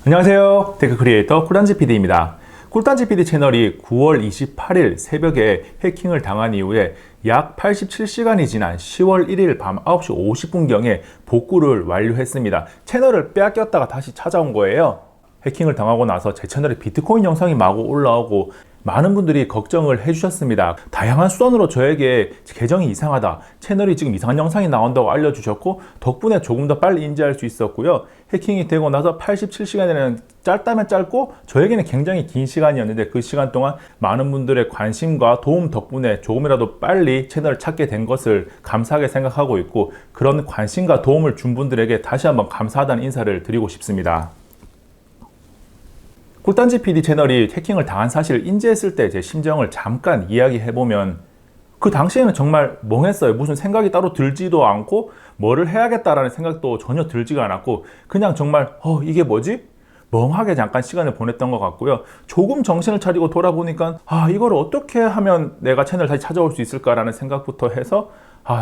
안녕하세요. 테크 크리에이터 꿀단지 PD입니다. 꿀단지 PD 채널이 9월 28일 새벽에 해킹을 당한 이후에 약 87시간이 지난 10월 1일 밤 9시 50분경에 복구를 완료했습니다. 채널을 빼앗겼다가 다시 찾아온 거예요. 해킹을 당하고 나서 제 채널에 비트코인 영상이 마구 올라오고 많은 분들이 걱정을 해주셨습니다. 다양한 수단으로 저에게 계정이 이상하다, 채널이 지금 이상한 영상이 나온다고 알려주셨고, 덕분에 조금 더 빨리 인지할 수 있었고요. 해킹이 되고 나서 87시간이라는 짧다면 짧고 저에게는 굉장히 긴 시간이었는데, 그 시간 동안 많은 분들의 관심과 도움 덕분에 조금이라도 빨리 채널을 찾게 된 것을 감사하게 생각하고 있고, 그런 관심과 도움을 준 분들에게 다시 한번 감사하다는 인사를 드리고 싶습니다. 꿀단지 PD 채널이 해킹을 당한 사실을 인지했을 때 제 심정을 잠깐 이야기해보면, 그 당시에는 정말 멍했어요. 무슨 생각이 따로 들지도 않고 뭐를 해야겠다라는 생각도 전혀 들지가 않았고, 그냥 정말 이게 뭐지? 멍하게 잠깐 시간을 보냈던 것 같고요. 조금 정신을 차리고 돌아보니까 이걸 어떻게 하면 내가 채널 다시 찾아올 수 있을까라는 생각부터 해서,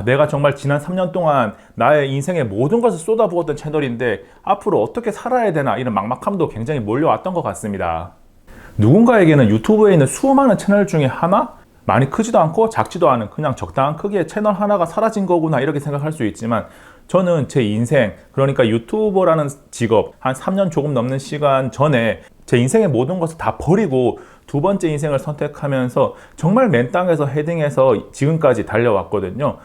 내가 정말 지난 3년 동안 나의 인생의 모든 것을 쏟아부었던 채널인데 앞으로 어떻게 살아야 되나, 이런 막막함도 굉장히 몰려왔던 것 같습니다. 누군가에게는 유튜브에 있는 수많은 채널 중에 하나? 많이 크지도 않고 작지도 않은 그냥 적당한 크기의 채널 하나가 사라진 거구나, 이렇게 생각할 수 있지만, 저는 제 인생, 그러니까 유튜버라는 직업 한 3년 조금 넘는 시간 전에 제 인생의 모든 것을 다 버리고 두 번째 인생을 선택하면서 정말 맨 땅에서 헤딩해서 지금까지 달려왔거든요.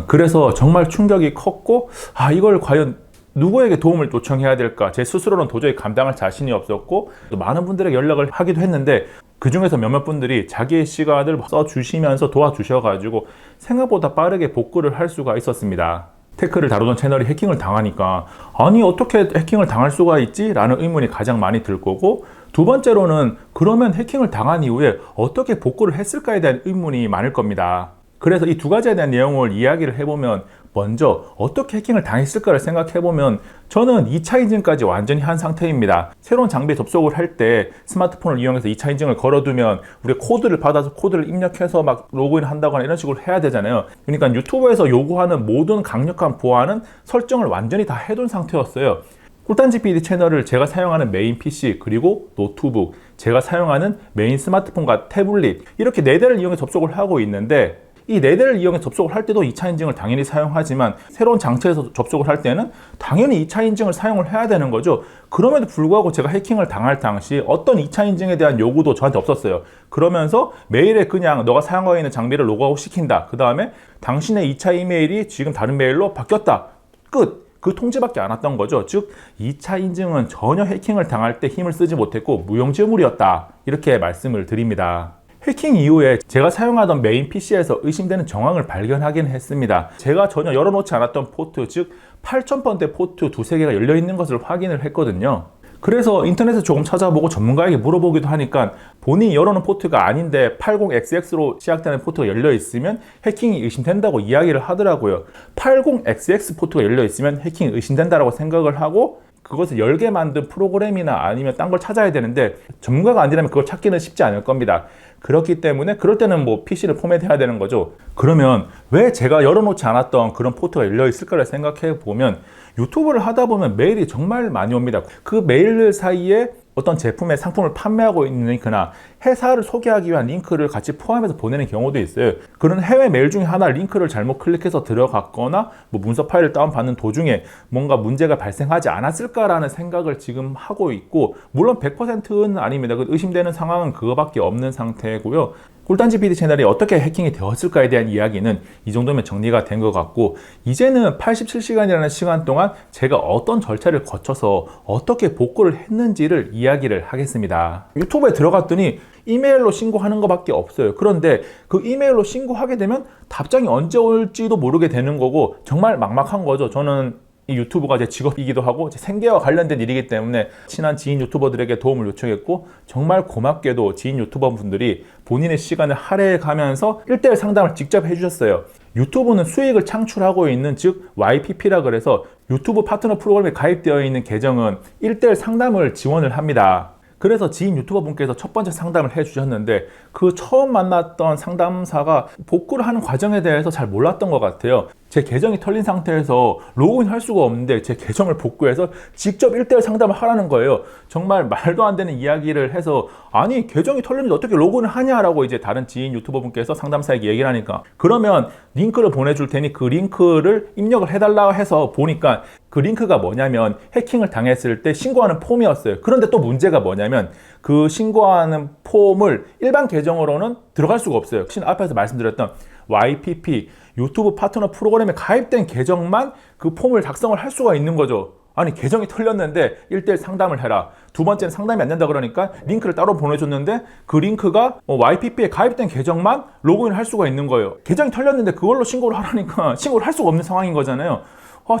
그래서 정말 충격이 컸고, 이걸 과연 누구에게 도움을 요청해야 될까, 제 스스로는 도저히 감당할 자신이 없었고, 또 많은 분들에게 연락을 하기도 했는데, 그 중에서 몇몇 분들이 자기의 시간을 써주시면서 도와주셔가지고 생각보다 빠르게 복구를 할 수가 있었습니다. 테크를 다루던 채널이 해킹을 당하니까, 아니 어떻게 해킹을 당할 수가 있지? 라는 의문이 가장 많이 들 거고, 두 번째로는 그러면 해킹을 당한 이후에 어떻게 복구를 했을까에 대한 의문이 많을 겁니다. 그래서 이 두 가지에 대한 내용을 이야기를 해보면, 먼저 어떻게 해킹을 당했을까를 생각해보면, 저는 2차 인증까지 완전히 한 상태입니다. 새로운 장비에 접속을 할 때 스마트폰을 이용해서 2차 인증을 걸어두면 우리가 코드를 받아서 코드를 입력해서 막 로그인 한다거나 이런 식으로 해야 되잖아요. 그러니까 유튜브에서 요구하는 모든 강력한 보안은 설정을 완전히 다 해둔 상태였어요. 꿀단지 PD 채널을 제가 사용하는 메인 PC, 그리고 노트북, 제가 사용하는 메인 스마트폰과 태블릿, 이렇게 4대를 이용해 접속을 하고 있는데, 이 4대를 이용해 접속을 할 때도 2차 인증을 당연히 사용하지만, 새로운 장치에서 접속을 할 때는 당연히 2차 인증을 사용을 해야 되는 거죠. 그럼에도 불구하고 제가 해킹을 당할 당시 어떤 2차 인증에 대한 요구도 저한테 없었어요. 그러면서 메일에 그냥 너가 사용하고 있는 장비를 로그아웃 시킨다, 그 다음에 당신의 2차 이메일이 지금 다른 메일로 바뀌었다, 끝! 그 통지밖에 안 왔던 거죠. 즉 2차 인증은 전혀 해킹을 당할 때 힘을 쓰지 못했고 무용지물이었다, 이렇게 말씀을 드립니다. 해킹 이후에 제가 사용하던 메인 PC에서 의심되는 정황을 발견하긴 했습니다. 제가 전혀 열어놓지 않았던 포트, 즉 8000번대 포트 2-3개가 열려있는 것을 확인을 했거든요. 그래서 인터넷에 조금 찾아보고 전문가에게 물어보기도 하니까, 본인이 열어놓은 포트가 아닌데 80XX로 시작되는 포트가 열려있으면 해킹이 의심된다고 이야기를 하더라고요. 80XX 포트가 열려있으면 해킹이 의심된다고 생각을 하고, 그것을 열게 만든 프로그램이나 아니면 딴 걸 찾아야 되는데, 전문가가 아니라면 그걸 찾기는 쉽지 않을 겁니다. 그렇기 때문에 그럴 때는 PC를 포맷해야 되는 거죠. 그러면 왜 제가 열어놓지 않았던 그런 포트가 열려 있을까를 생각해 보면, 유튜브를 하다 보면 메일이 정말 많이 옵니다. 그 메일 사이에 어떤 제품의 상품을 판매하고 있는 링크나 회사를 소개하기 위한 링크를 같이 포함해서 보내는 경우도 있어요. 그런 해외 메일 중에 하나 링크를 잘못 클릭해서 들어갔거나 문서 파일을 다운받는 도중에 뭔가 문제가 발생하지 않았을까라는 생각을 지금 하고 있고, 물론 100%는 아닙니다. 의심되는 상황은 그거밖에 없는 상태고요. 꿀단지 PD 채널이 어떻게 해킹이 되었을까에 대한 이야기는 이 정도면 정리가 된 것 같고, 이제는 87시간이라는 시간 동안 제가 어떤 절차를 거쳐서 어떻게 복구를 했는지를 이야기를 하겠습니다. 유튜브에 들어갔더니 이메일로 신고하는 것밖에 없어요. 그런데 그 이메일로 신고하게 되면 답장이 언제 올지도 모르게 되는 거고, 정말 막막한 거죠. 저는 이 유튜브가 제 직업이기도 하고 제 생계와 관련된 일이기 때문에 친한 지인 유튜버들에게 도움을 요청했고, 정말 고맙게도 지인 유튜버 분들이 본인의 시간을 할애해 가면서 1:1 상담을 직접 해주셨어요. 유튜브는 수익을 창출하고 있는, 즉 YPP라 그래서 유튜브 파트너 프로그램에 가입되어 있는 계정은 1:1 상담을 지원을 합니다. 그래서 지인 유튜버 분께서 첫 번째 상담을 해주셨는데, 그 처음 만났던 상담사가 복구를 하는 과정에 대해서 잘 몰랐던 것 같아요. 제 계정이 털린 상태에서 로그인 할 수가 없는데 제 계정을 복구해서 직접 1대1 상담을 하라는 거예요. 정말 말도 안 되는 이야기를 해서 아니 계정이 털렸는데 어떻게 로그인을 하냐라고 이제 다른 지인 유튜버 분께서 상담사에게 얘기를 하니까 그러면 링크를 보내줄 테니 그 링크를 입력을 해달라 해서 보니까 그 링크가 뭐냐면 해킹을 당했을 때 신고하는 폼이었어요. 그런데 또 문제가 뭐냐면 그 신고하는 폼을 일반 계정으로는 들어갈 수가 없어요. 앞에서 말씀드렸던 YPP 유튜브 파트너 프로그램에 가입된 계정만 그 폼을 작성을 할 수가 있는 거죠. 아니 계정이 털렸는데 1대1 상담을 해라. 두 번째는 상담이 안 된다 그러니까 링크를 따로 보내줬는데 그 링크가 YPP에 가입된 계정만 로그인을 할 수가 있는 거예요. 계정이 털렸는데 그걸로 신고를 하라니까 신고를 할 수가 없는 상황인 거잖아요.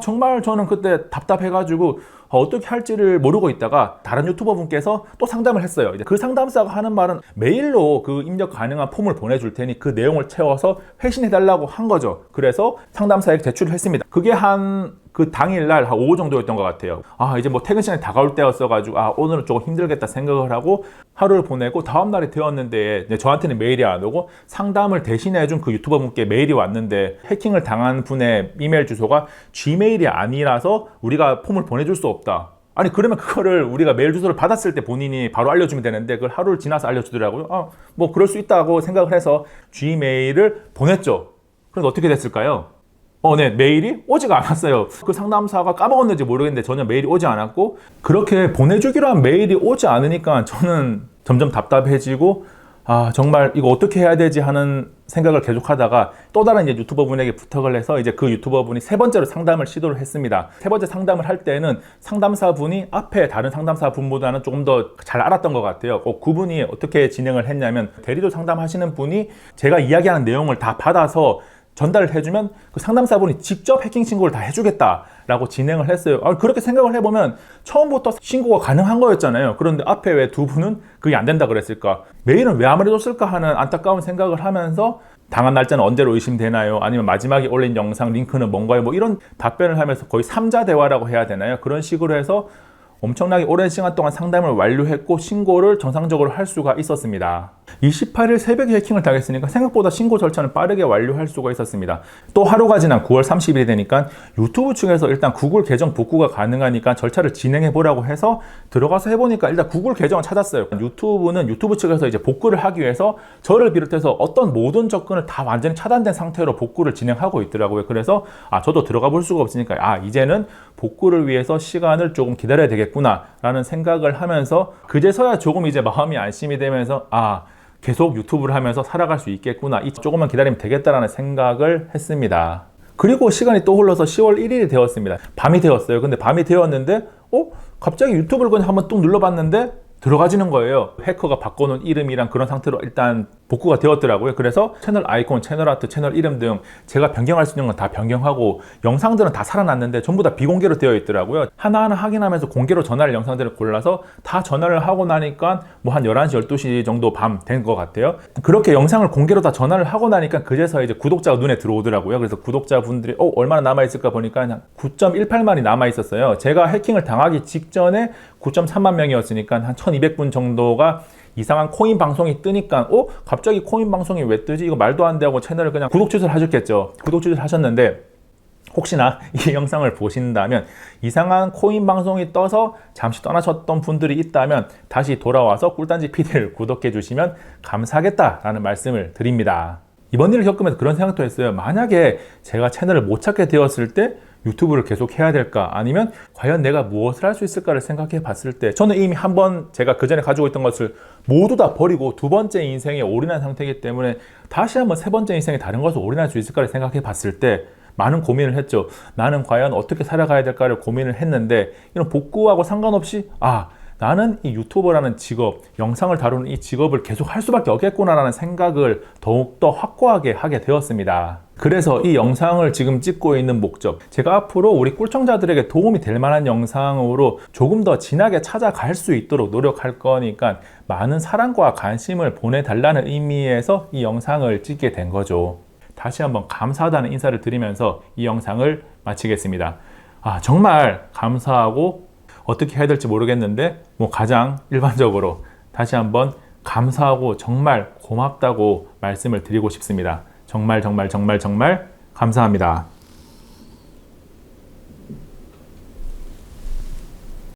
정말 저는 그때 답답해가지고 어떻게 할지를 모르고 있다가 다른 유튜버 분께서 또 상담을 했어요. 이제 그 상담사가 하는 말은 메일로 그 입력 가능한 폼을 보내줄 테니 그 내용을 채워서 회신해달라고 한 거죠. 그래서 상담사에게 제출을 했습니다. 그게 그 당일날 한 오후 정도였던 것 같아요. 이제 뭐 퇴근 시간이 다가올 때였어가지고 오늘은 조금 힘들겠다 생각을 하고 하루를 보내고 다음날이 되었는데 저한테는 메일이 안 오고 상담을 대신해준 그 유튜버 분께 메일이 왔는데 해킹을 당한 분의 이메일 주소가 Gmail이 아니라서 우리가 폼을 보내줄 수 없다. 아니 그러면 그거를 우리가 메일 주소를 받았을 때 본인이 바로 알려주면 되는데 그걸 하루를 지나서 알려주더라고요. 뭐 그럴 수 있다고 생각을 해서 Gmail을 보냈죠. 그런데 어떻게 됐을까요? 네, 메일이 오지가 않았어요. 그 상담사가 까먹었는지 모르겠는데 전혀 메일이 오지 않았고 그렇게 보내주기로 한 메일이 오지 않으니까 저는 점점 답답해지고 정말 이거 어떻게 해야 되지 하는 생각을 계속 하다가 또 다른 이제 유튜버 분에게 부탁을 해서 이제 그 유튜버 분이 세 번째로 상담을 시도를 했습니다. 세 번째 상담을 할 때는 상담사 분이 앞에 다른 상담사 분보다는 조금 더 잘 알았던 것 같아요. 그분이 어떻게 진행을 했냐면 대리도 상담하시는 분이 제가 이야기하는 내용을 다 받아서 전달을 해주면 그 상담사분이 직접 해킹 신고를 다 해주겠다라고 진행을 했어요. 그렇게 생각을 해보면 처음부터 신고가 가능한 거였잖아요. 그런데 앞에 왜 두 분은 그게 안 된다 그랬을까? 메일은 왜 안 말해줬을까 하는 안타까운 생각을 하면서 당한 날짜는 언제로 의심되나요? 아니면 마지막에 올린 영상 링크는 뭔가요? 뭐 이런 답변을 하면서 거의 3자 대화라고 해야 되나요? 그런 식으로 해서 엄청나게 오랜 시간 동안 상담을 완료했고 신고를 정상적으로 할 수가 있었습니다. 28일 새벽에 해킹을 당했으니까 생각보다 신고 절차는 빠르게 완료할 수가 있었습니다. 또 하루가 지난 9월 30일이 되니까 유튜브 측에서 일단 구글 계정 복구가 가능하니까 절차를 진행해 보라고 해서 들어가서 해보니까 일단 구글 계정을 찾았어요. 유튜브는 유튜브 측에서 이제 복구를 하기 위해서 저를 비롯해서 어떤 모든 접근을 다 완전히 차단된 상태로 복구를 진행하고 있더라고요. 그래서 저도 들어가 볼 수가 없으니까 이제는 복구를 위해서 시간을 조금 기다려야 되겠구나 라는 생각을 하면서 그제서야 조금 이제 마음이 안심이 되면서 계속 유튜브를 하면서 살아갈 수 있겠구나, 조금만 기다리면 되겠다라는 생각을 했습니다. 그리고 시간이 또 흘러서 10월 1일이 되었습니다. 밤이 되었어요. 근데 밤이 되었는데 갑자기 유튜브를 그냥 한번 뚝 눌러봤는데 들어가지는 거예요. 해커가 바꿔놓은 이름이랑 그런 상태로 일단 복구가 되었더라고요. 그래서 채널 아이콘, 채널 아트, 채널 이름 등 제가 변경할 수 있는 건 다 변경하고 영상들은 다 살아났는데 전부 다 비공개로 되어 있더라고요. 하나하나 확인하면서 공개로 전화할 영상들을 골라서 다 전화를 하고 나니까 뭐 한 11시, 12시 정도 밤 된 것 같아요. 그렇게 영상을 공개로 다 전화를 하고 나니까 그제서 이제 구독자가 눈에 들어오더라고요. 그래서 구독자분들이 얼마나 남아있을까 보니까 한 9.18만이 남아있었어요. 제가 해킹을 당하기 직전에 9.3만 명이었으니까 한 1200분 정도가 이상한 코인 방송이 뜨니까 갑자기 코인 방송이 왜 뜨지? 이거 말도 안 되고 채널을 그냥 구독 취소를 하셨겠죠. 구독 취소를 하셨는데 혹시나 이 영상을 보신다면 이상한 코인 방송이 떠서 잠시 떠나셨던 분들이 있다면 다시 돌아와서 꿀단지 PD를 구독해 주시면 감사하겠다라는 말씀을 드립니다. 이번 일을 겪으면서 그런 생각도 했어요. 만약에 제가 채널을 못 찾게 되었을 때 유튜브를 계속 해야 될까? 아니면 과연 내가 무엇을 할 수 있을까를 생각해 봤을 때 저는 이미 한번 제가 그전에 가지고 있던 것을 모두 다 버리고 두 번째 인생에 올인한 상태이기 때문에 다시 한번 세 번째 인생에 다른 것을 올인할 수 있을까를 생각해 봤을 때 많은 고민을 했죠. 나는 과연 어떻게 살아가야 될까를 고민을 했는데 이런 복구하고 상관없이 나는 이 유튜버라는 직업, 영상을 다루는 이 직업을 계속 할 수밖에 없겠구나라는 생각을 더욱더 확고하게 하게 되었습니다. 그래서 이 영상을 지금 찍고 있는 목적, 제가 앞으로 우리 꿀청자들에게 도움이 될 만한 영상으로 조금 더 진하게 찾아갈 수 있도록 노력할 거니까 많은 사랑과 관심을 보내달라는 의미에서 이 영상을 찍게 된 거죠. 다시 한번 감사하다는 인사를 드리면서 이 영상을 마치겠습니다. 정말 감사하고 어떻게 해야 될지 모르겠는데 가장 일반적으로 다시 한번 감사하고 정말 고맙다고 말씀을 드리고 싶습니다. 정말 감사합니다.